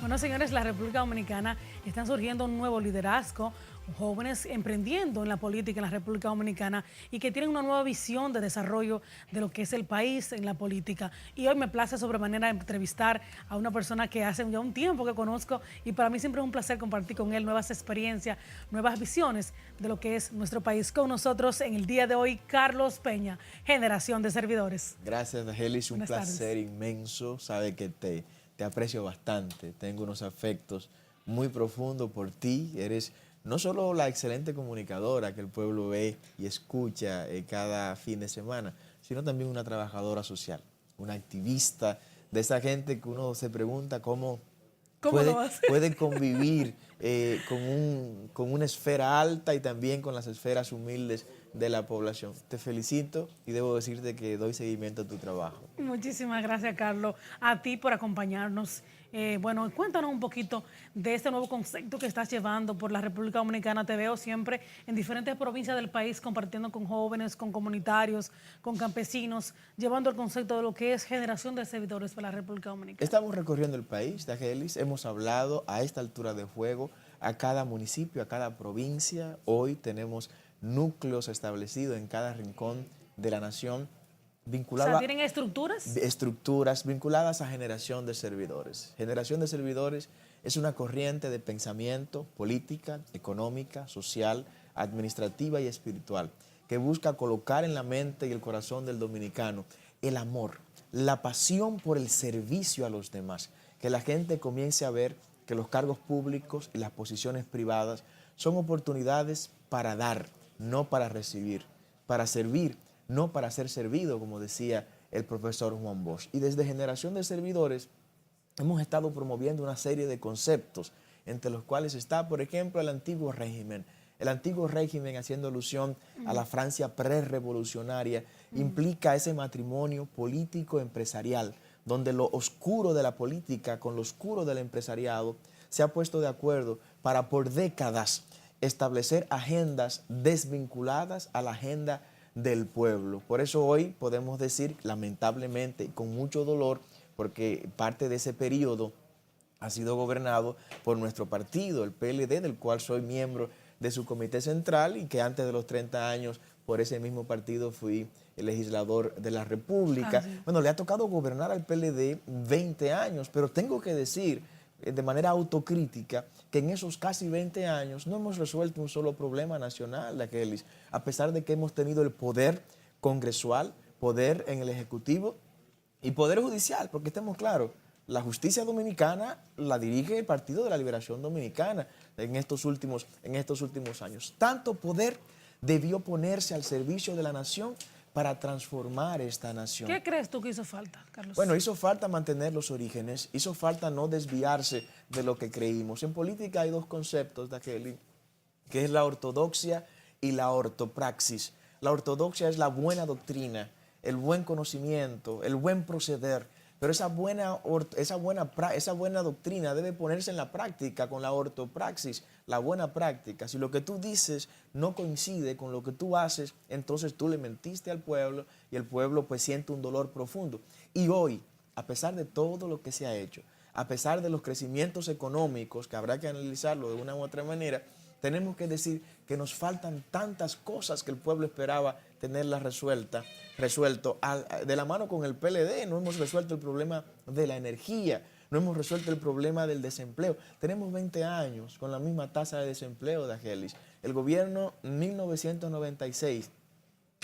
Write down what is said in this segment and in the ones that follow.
Bueno, señores, la República Dominicana están surgiendo un nuevo liderazgo, jóvenes emprendiendo en la política en la República Dominicana y que tienen una nueva visión de desarrollo de lo que es el país en la política. Y hoy me place sobremanera entrevistar a una persona que hace ya un tiempo que conozco y para mí siempre es un placer compartir con él nuevas experiencias, nuevas visiones de lo que es nuestro país. Con nosotros en el día de hoy, Carlos Peña, Generación de Servidores. Gracias, Dagelis, un Buenas placer tardes. inmenso. Sabe que te aprecio bastante. Tengo unos afectos muy profundos por ti. Eres no solo la excelente comunicadora que el pueblo ve y escucha cada fin de semana, sino también una trabajadora social, una activista de esa gente que uno se pregunta cómo ¿Cómo lo hace? puede convivir con una esfera alta y también con las esferas humildes de la población. Te felicito y debo decirte que doy seguimiento a tu trabajo. Muchísimas gracias, Carlos, a ti por acompañarnos. Bueno, cuéntanos un poquito de este nuevo concepto que estás llevando por la República Dominicana. Te veo siempre en diferentes provincias del país compartiendo con jóvenes, con comunitarios, con campesinos, llevando el concepto de lo que es generación de servidores para la República Dominicana. Estamos recorriendo el país, Dagelis. Hemos hablado a esta altura de juego a cada municipio, a cada provincia. Hoy tenemos núcleos establecidos en cada rincón de la nación O sea, vinculado ¿tienen estructuras? estructuras vinculadas a generación de servidores. Generación de servidores es una corriente de pensamiento política, económica, social, administrativa y espiritual que busca colocar en la mente y el corazón del dominicano el amor, la pasión por el servicio a los demás, que la gente comience a ver que los cargos públicos y las posiciones privadas son oportunidades para dar, no para recibir, para servir, no para ser servido, como decía el profesor Juan Bosch. Y desde Generación de Servidores hemos estado promoviendo una serie de conceptos, entre los cuales está, por ejemplo, el antiguo régimen. El antiguo régimen, haciendo alusión a la Francia prerrevolucionaria, implica ese matrimonio político-empresarial, donde lo oscuro de la política con lo oscuro del empresariado se ha puesto de acuerdo para por décadas establecer agendas desvinculadas a la agenda del pueblo. Por eso hoy podemos decir, lamentablemente y con mucho dolor, porque parte de ese periodo ha sido gobernado por nuestro partido, el PLD, del cual soy miembro de su comité central y que antes de los 30 años por ese mismo partido fui el legislador de la República. Sí. Bueno, le ha tocado gobernar al PLD 20 años, pero tengo que decir de manera autocrítica que en esos casi 20 años no hemos resuelto un solo problema nacional, Dagelis, a pesar de que hemos tenido el poder congresual, poder en el Ejecutivo y poder judicial, porque estemos claros, la justicia dominicana la dirige el Partido de la Liberación Dominicana en estos últimos años. Tanto poder debió ponerse al servicio de la nación para transformar esta nación. ¿Qué crees tú que hizo falta, Carlos? Bueno, hizo falta mantener los orígenes, hizo falta no desviarse de lo que creímos. En política hay dos conceptos, Daqueli, que es la ortodoxia y la ortopraxis. La ortodoxia es la buena doctrina, el buen conocimiento, el buen proceder, pero esa buena doctrina debe ponerse en la práctica con la ortopraxis, la buena práctica. Si lo que tú dices no coincide con lo que tú haces, entonces tú le mentiste al pueblo y el pueblo pues siente un dolor profundo. Y hoy, a pesar de todo lo que se ha hecho, a pesar de los crecimientos económicos, que habrá que analizarlo de una u otra manera, tenemos que decir que nos faltan tantas cosas que el pueblo esperaba tenerlas resuelto de la mano con el PLD. No hemos resuelto el problema de la energía, no hemos resuelto el problema del desempleo. Tenemos 20 años con la misma tasa de desempleo, Dagelis. El gobierno 1996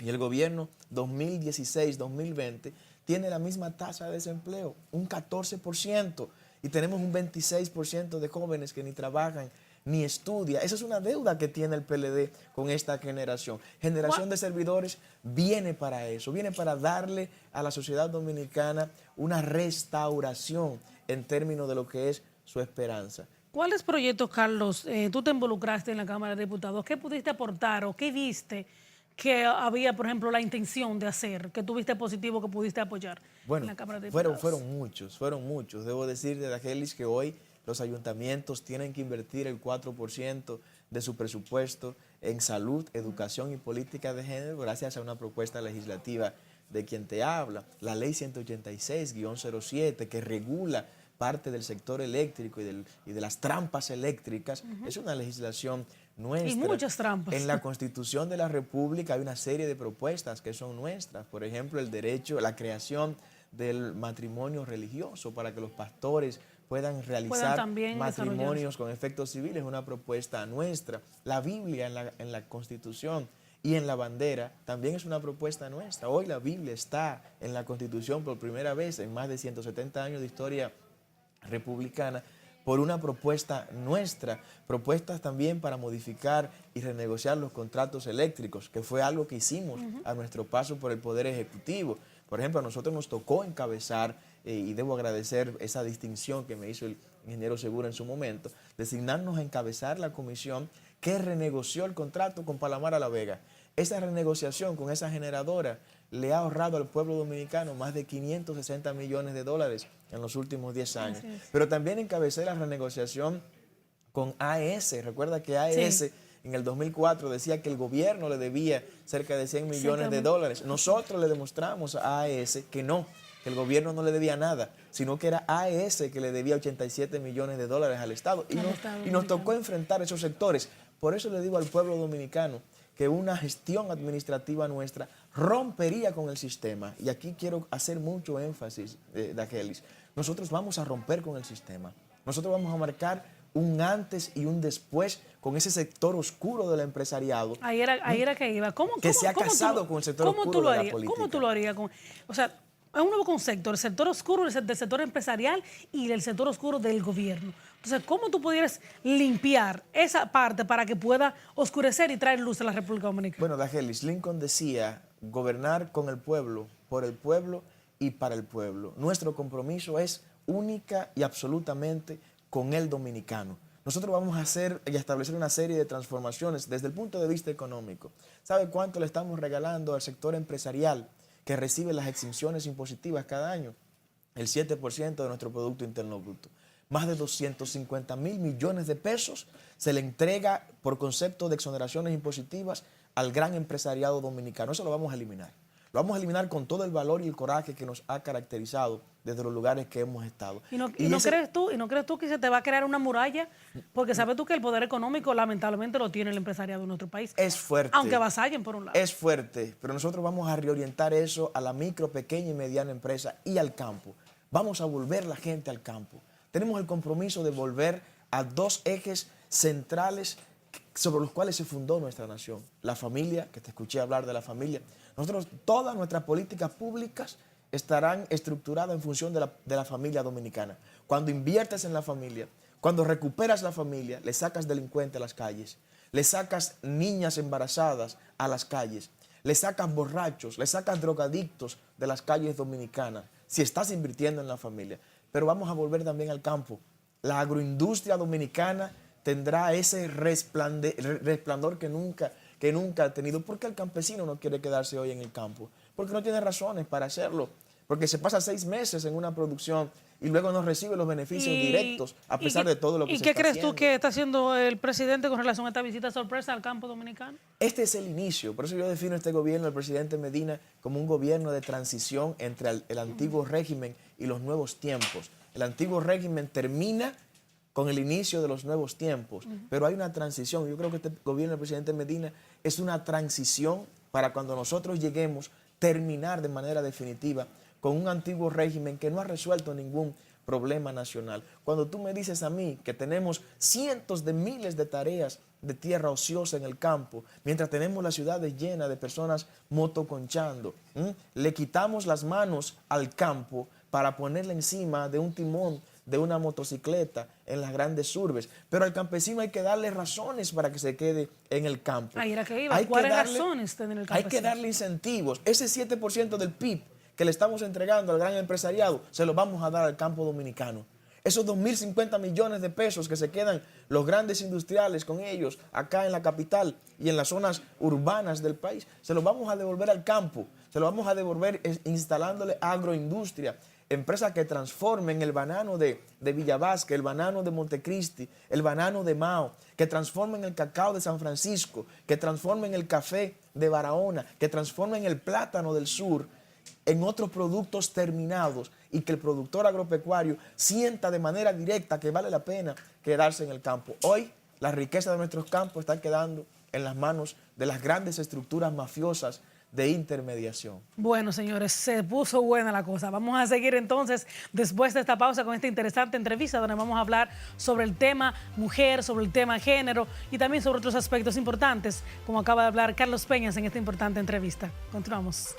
y el gobierno 2016-2020 tiene la misma tasa de desempleo, un 14%, y tenemos un 26% de jóvenes que ni trabajan ni estudia. Esa es una deuda que tiene el PLD con esta generación. Generación de servidores viene para eso, viene para darle a la sociedad dominicana una restauración en términos de lo que es su esperanza. ¿Cuáles proyectos, Carlos, tú te involucraste en la Cámara de Diputados? ¿Qué pudiste aportar o qué viste que había, por ejemplo, la intención de hacer, que tuviste positivo, que pudiste apoyar en Bueno, la Cámara de Diputados? fueron muchos. Debo decirte, Dagelis, que hoy los ayuntamientos tienen que invertir el 4% de su presupuesto en salud, educación y política de género gracias a una propuesta legislativa de quien te habla, la ley 186-07, que regula parte del sector eléctrico y de las trampas eléctricas, es una legislación nuestra. Y muchas trampas. En la Constitución de la República hay una serie de propuestas que son nuestras. Por ejemplo, el derecho, la creación del matrimonio religioso para que los pastores puedan realizar matrimonios con efectos civiles, es una propuesta nuestra. La Biblia en la Constitución y en la bandera también es una propuesta nuestra. Hoy la Biblia está en la Constitución por primera vez en más de 170 años de historia republicana por una propuesta nuestra, propuestas también para modificar y renegociar los contratos eléctricos, que fue algo que hicimos a nuestro paso por el Poder Ejecutivo. Por ejemplo, a nosotros nos tocó encabezar, y debo agradecer esa distinción que me hizo el ingeniero Segura en su momento, designarnos a encabezar la comisión que renegoció el contrato con Palomar a la Vega. Esa renegociación con esa generadora le ha ahorrado al pueblo dominicano más de 560 millones de dólares en los últimos 10 años. Pero también encabecé la renegociación con AES. Recuerda que AES en el 2004 decía que el gobierno le debía cerca de 100 millones de dólares. Nosotros le demostramos a AES que no, que el gobierno no le debía nada, sino que era AES que le debía 87 millones de dólares al Estado. Y nos tocó enfrentar esos sectores. Por eso le digo al pueblo dominicano que una gestión administrativa nuestra rompería con el sistema. Y aquí quiero hacer mucho énfasis, Dagelis. Nosotros vamos a romper con el sistema. Nosotros vamos a marcar un antes y un después con ese sector oscuro del empresariado. Ahí era que iba. Que se ha casado con el sector oscuro de la política. ¿Cómo tú lo harías? O sea, es un nuevo concepto, el sector oscuro del sector empresarial y el sector oscuro del gobierno. Entonces, ¿cómo tú pudieras limpiar esa parte para que pueda oscurecer y traer luz a la República Dominicana? Bueno, Dagelis, Lincoln decía, gobernar con el pueblo, por el pueblo y para el pueblo. Nuestro compromiso es única y absolutamente con el dominicano. Nosotros vamos a hacer y a establecer una serie de transformaciones desde el punto de vista económico. ¿Sabe cuánto le estamos regalando al sector empresarial que recibe las exenciones impositivas cada año? El 7% de nuestro Producto Interno Bruto. Más de 250.000 millones de pesos se le entrega por concepto de exoneraciones impositivas al gran empresariado dominicano. Eso lo vamos a eliminar. Lo vamos a eliminar con todo el valor y el coraje que nos ha caracterizado desde los lugares que hemos estado. ¿Y no crees tú que se te va a crear una muralla? Porque sabes tú que el poder económico lamentablemente lo tiene el empresariado de nuestro país. Es fuerte. Aunque avasallen por un lado. Es fuerte, pero nosotros vamos a reorientar eso a la micro, pequeña y mediana empresa y al campo. Vamos a volver la gente al campo. Tenemos el compromiso de volver a dos ejes centrales sobre los cuales se fundó nuestra nación. La familia, que te escuché hablar de la familia. Nosotros, todas nuestras políticas públicas estarán estructuradas en función de la familia dominicana. Cuando inviertes en la familia, cuando recuperas la familia, le sacas delincuentes a las calles, le sacas niñas embarazadas a las calles, le sacas borrachos, le sacas drogadictos de las calles dominicanas, si estás invirtiendo en la familia. Pero vamos a volver también al campo. La agroindustria dominicana tendrá ese resplandor que nunca ha tenido. ¿Por qué el campesino no quiere quedarse hoy en el campo? Porque no tiene razones para hacerlo. Porque se pasa 6 meses en una producción y luego no recibe los beneficios directos a pesar de todo lo que se está haciendo. ¿Y qué crees tú que está haciendo el presidente con relación a esta visita sorpresa al campo dominicano? Este es el inicio. Por eso yo defino este gobierno del presidente Medina como un gobierno de transición entre el antiguo régimen y los nuevos tiempos. El antiguo régimen termina con el inicio de los nuevos tiempos, pero hay una transición. Yo creo que este gobierno del presidente Medina es una transición para cuando nosotros lleguemos terminar de manera definitiva con un antiguo régimen que no ha resuelto ningún problema nacional. Cuando tú me dices a mí que tenemos cientos de miles de tareas de tierra ociosa en el campo, mientras tenemos las ciudades llenas de personas motoconchando, le quitamos las manos al campo para ponerle encima de un timón de una motocicleta en las grandes urbes. Pero al campesino hay que darle razones para que se quede en el campo. Ahí era que iba. ¿Cuáles razones tener el campesino? Hay que darle incentivos. Ese 7% del PIB que le estamos entregando al gran empresariado, se lo vamos a dar al campo dominicano. Esos 2.050 millones de pesos que se quedan los grandes industriales con ellos acá en la capital y en las zonas urbanas del país, se los vamos a devolver al campo. Se lo vamos a devolver instalándole agroindustria, empresas que transformen el banano de Villavasca, el banano de Montecristi, el banano de Mao, que transformen el cacao de San Francisco, que transformen el café de Barahona, que transformen el plátano del sur, en otros productos terminados y que el productor agropecuario sienta de manera directa que vale la pena quedarse en el campo. Hoy la riqueza de nuestros campos está quedando en las manos de las grandes estructuras mafiosas de intermediación. Bueno, señores, se puso buena la cosa. Vamos a seguir entonces después de esta pausa con esta interesante entrevista donde vamos a hablar sobre el tema mujer, sobre el tema género y también sobre otros aspectos importantes, como acaba de hablar Carlos Peñas en esta importante entrevista. Continuamos.